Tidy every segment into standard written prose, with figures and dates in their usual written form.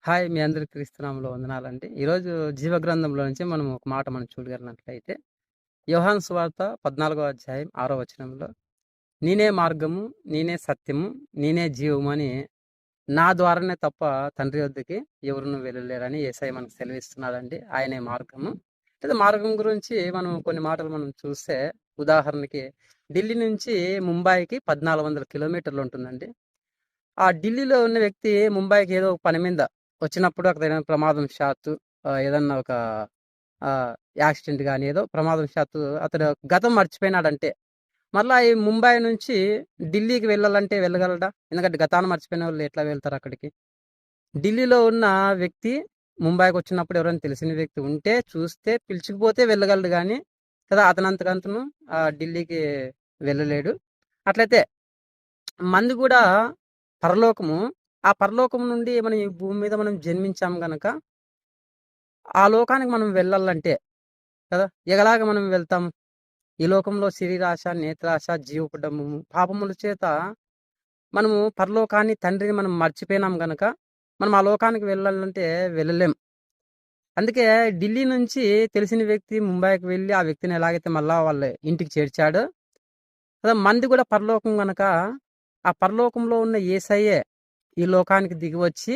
Hi! మీ అందరికి క్రీస్తునామంలో వందనాలండి. ఈరోజు జీవగ్రంథంలో నుంచి మనం ఒక మాట చూడగలిగినట్లయితే, యోహాను సువార్త 14 అధ్యాయం 6 వచనంలో, నేనే మార్గము, నేనే సత్యము, నేనే జీవము అని నా ద్వారానే తప్ప తండ్రి వద్దకి ఎవరును వెళ్ళలేరని యేసయ్య మనకు సెలవిస్తున్నాడండి. ఆయనే మార్గము. అయితే మార్గం గురించి మనం కొన్ని మాటలు చూస్తే, ఉదాహరణకి ఢిల్లీ నుంచి ముంబాయికి 1400 కిలోమీటర్లు ఉంటుందండి. ఆ ఢిల్లీలో ఉన్న వ్యక్తి ముంబైకి ఏదో ఒక పని మీద వచ్చినప్పుడు అక్కడ ఏదైనా ప్రమాదవశాత్తు ఏదన్నా ఒక యాక్సిడెంట్ గాని ఏదో ప్రమాదవశాత్తు అతడు గతం మర్చిపోయినాడంటే, మరలా ఈ ముంబై నుంచి ఢిల్లీకి వెళ్ళాలంటే వెళ్ళగలడా? ఎందుకంటే గతాన్ని మర్చిపోయినోళ్ళు ఎట్లా వెళ్తారు అక్కడికి? ఢిల్లీలో ఉన్న వ్యక్తి ముంబైకొచ్చినప్పుడు ఎవరైనా తెలిసిన వ్యక్తి ఉంటే, చూస్తే, పిలుచుకుపోతే వెళ్ళగలడు గానీ, కదా అతనంతకంతను ఢిల్లీకి వెళ్ళలేడు. అట్లయితే మనది గూడా పరలోకము. ఆ పరలోకం నుండి మనం ఈ భూమి మీద మనం జన్మించాం గనక, ఆ లోకానికి మనం వెళ్ళాలంటే కదా! ఎలాగ మనం వెళ్తాం? ఈ లోకంలో శరీరాశ, నేత్రాశ, జీవపడము, పాపముల చేత మనము పరలోకాన్ని, తండ్రిని మనం మర్చిపోయినాం గనక, మనం ఆ లోకానికి వెళ్ళాలంటే వెళ్ళలేం. అందుకే ఢిల్లీ నుంచి తెలిసిన వ్యక్తి ముంబైకి వెళ్లి, ఆ వ్యక్తిని ఎలాగైతే మళ్ళా వాళ్ళ ఇంటికి చేర్చాడో, కదా మనది కూడా పరలోకం గనక, ఆ పరలోకంలో ఉన్న యేసయ్యే ఈ లోకానికి దిగివచ్చి,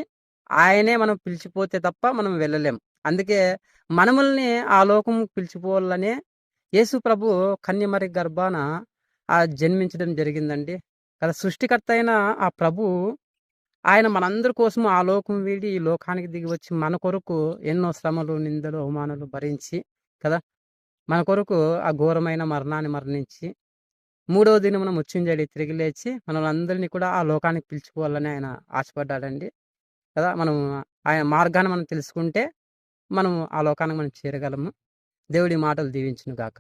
ఆయనే మనం పిలిచిపోతే తప్ప మనం వెళ్ళలేం. అందుకే మనముల్ని ఆ లోకం పిలిచిపోవాలనే యేసు ప్రభు కన్యమరి గర్భాన జన్మించడం జరిగిందండి. కదా సృష్టికర్త అయిన ఆ ప్రభు ఆయన మనందరి కోసం ఆ లోకం వీడి ఈ లోకానికి దిగివచ్చి మన కొరకు ఎన్నో శ్రమలు, నిందలు, అవమానాలు భరించి కదా! మన కొరకు ఆ ఘోరమైన మరణాన్ని మరణించి, మూడవ దినమున మృత్యుంజయుడు తిరిగి లేచి మనల్నందరినీ కూడా ఆ లోకానికి పిలుచుకోవాలని ఆయన ఆశపడ్డాడండి. కదా! మనం ఆయన మార్గాన్ని మనం తెలుసుకుంటే, మనం ఆ లోకానికి మనం చేరగలము. దేవుడి మాటలు దీవించును గాక.